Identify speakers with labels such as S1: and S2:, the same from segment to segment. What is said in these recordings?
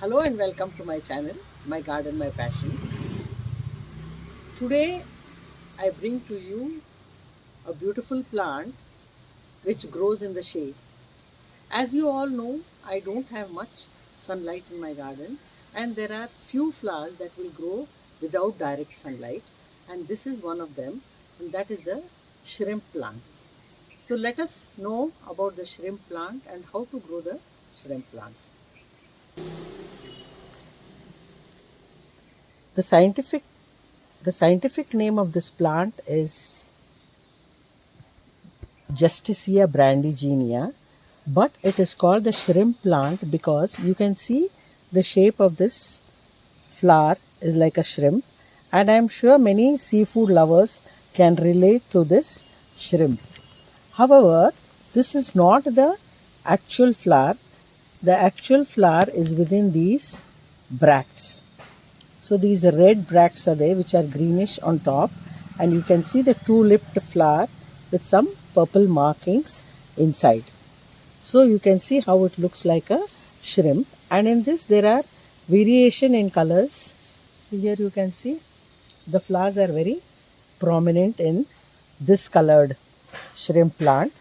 S1: Hello and welcome to my channel, My Garden, My Passion. Today I bring to you a beautiful plant which grows in the shade. As you all know, I don't have much sunlight in my garden and there are few flowers that will grow without direct sunlight, and this is one of them, and that is the shrimp plants. So let us know about the shrimp plant and how to grow the shrimp plant. The scientific the scientific name of this plant is Justicia brandigenia, but it is called the shrimp plant because you can see the shape of this flower is like a shrimp, and I am sure many seafood lovers can relate to this shrimp. However, this is not the actual flower. The actual flower is within these bracts. So these red bracts are there which are greenish on top, and you can see the two-lipped flower with some purple markings inside. So you can see how it looks like a shrimp, and in this there are variation in colors. So here you can see the flowers are very prominent in this colored shrimp plant.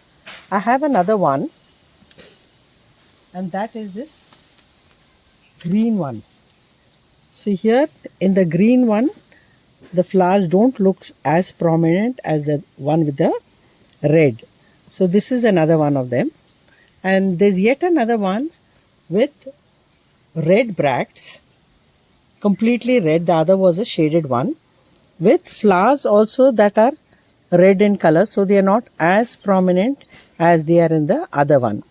S1: I have another one, and that is this green one. So here in the green one, the flowers don't look as prominent as the one with the red. So this is another one of them. And there's yet another one with red bracts, completely red. The other was a shaded one with flowers also that are red in color. So they are not as prominent as they are in the other one.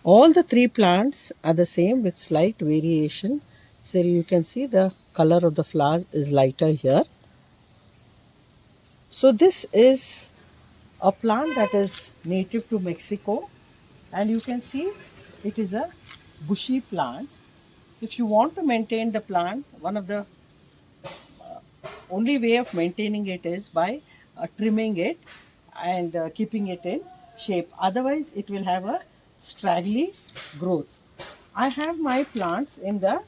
S1: All the three plants are the same with slight variation. So you can see the color of the flowers is lighter here. So this is a plant that is native to Mexico, and you can see it is a bushy plant. If you want to maintain the plant, one of the only way of maintaining it is by trimming it and keeping it in shape. Otherwise, it will have a straggly growth. I have my plants in the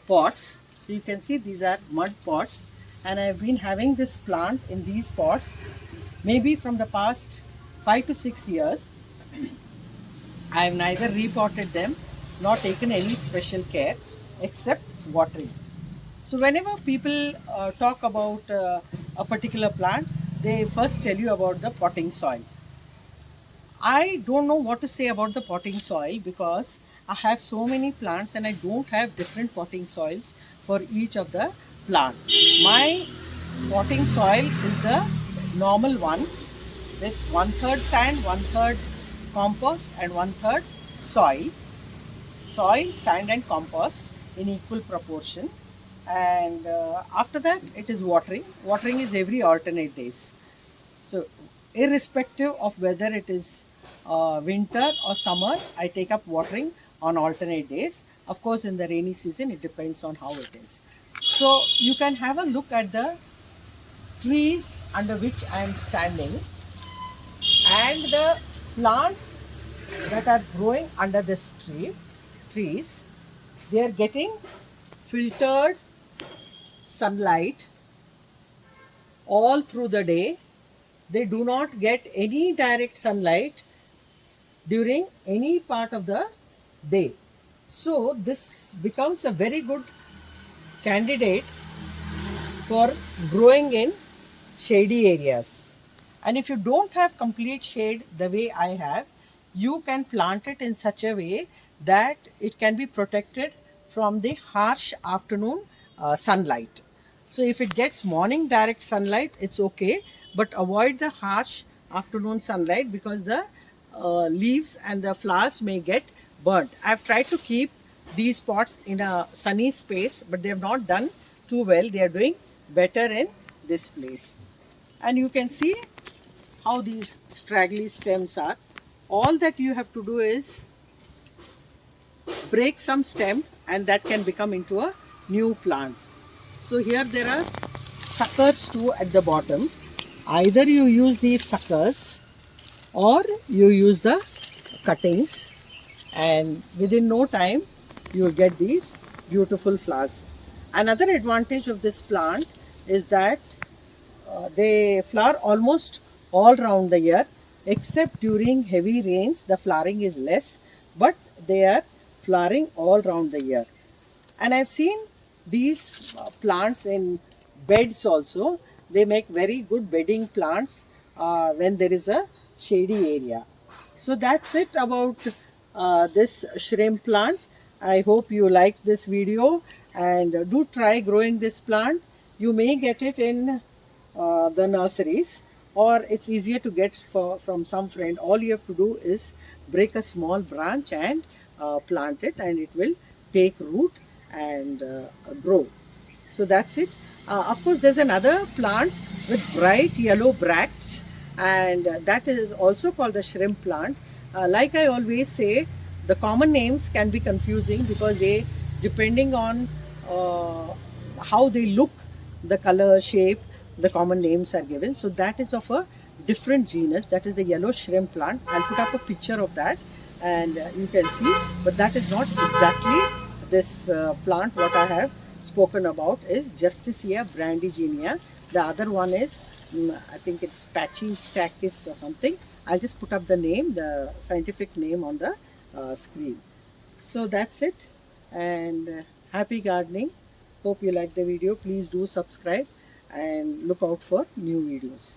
S1: pots. So you can see these are mud pots, and I have been having this plant in these pots maybe from the past 5 to 6 years. I have neither repotted them nor taken any special care except watering. So whenever people talk about a particular plant, they first tell you about the potting soil. I don't know what to say about the potting soil because I have so many plants and I don't have different potting soils for each of the plant. My potting soil is the normal one with 1/3 sand, 1/3 compost and 1/3 soil. Soil, sand and compost in equal proportion, and after that it is watering. Watering is every alternate days. So irrespective of whether it is winter or summer, I take up watering on alternate days. Of course, in the rainy season, it depends on how it is. So you can have a look at the trees under which I am standing and the plants that are growing under this trees. They are getting filtered sunlight all through the day. They do not get any direct sunlight during any part of the day. So this becomes a very good candidate for growing in shady areas. And if you don't have complete shade the way I have, you can plant it in such a way that it can be protected from the harsh afternoon sunlight. So if it gets morning direct sunlight, it's okay, but avoid the harsh afternoon sunlight because the leaves and the flowers may get burnt. I've tried to keep these pots in a sunny space, but they have not done too well. They are doing better in this place. And you can see how these straggly stems are. All that you have to do is break some stem and that can become into a new plant. So here there are suckers too at the bottom. Either you use these suckers or you use the cuttings, and within no time you will get these beautiful flowers. Another advantage of this plant is that they flower almost all round the year, except during heavy rains the flowering is less, but they are flowering all round the year. And I've seen these plants in beds also. They make very good bedding plants when there is a shady area. So that's it about this shrimp plant. I hope you like this video, and do try growing this plant. You may get it in the nurseries, or it's easier to get from some friend. All you have to do is break a small branch and plant it, and it will take root and grow. So that's it. Of course, there's another plant with bright yellow bracts, and that is also called the shrimp plant. Like I always say, the common names can be confusing because they, depending on uh, how they look, the color, shape, the common names are given. So that is of a different genus. That is the yellow shrimp plant. I'll put up a picture of that, and you can see. But that is not exactly this plant. What I have spoken about is Justicia brandigenia. The other one is, I think it's Pachystacis or something. I'll just put up the name, the scientific name on the screen. So that's it, and happy gardening. Hope you like the video. Please do subscribe and look out for new videos.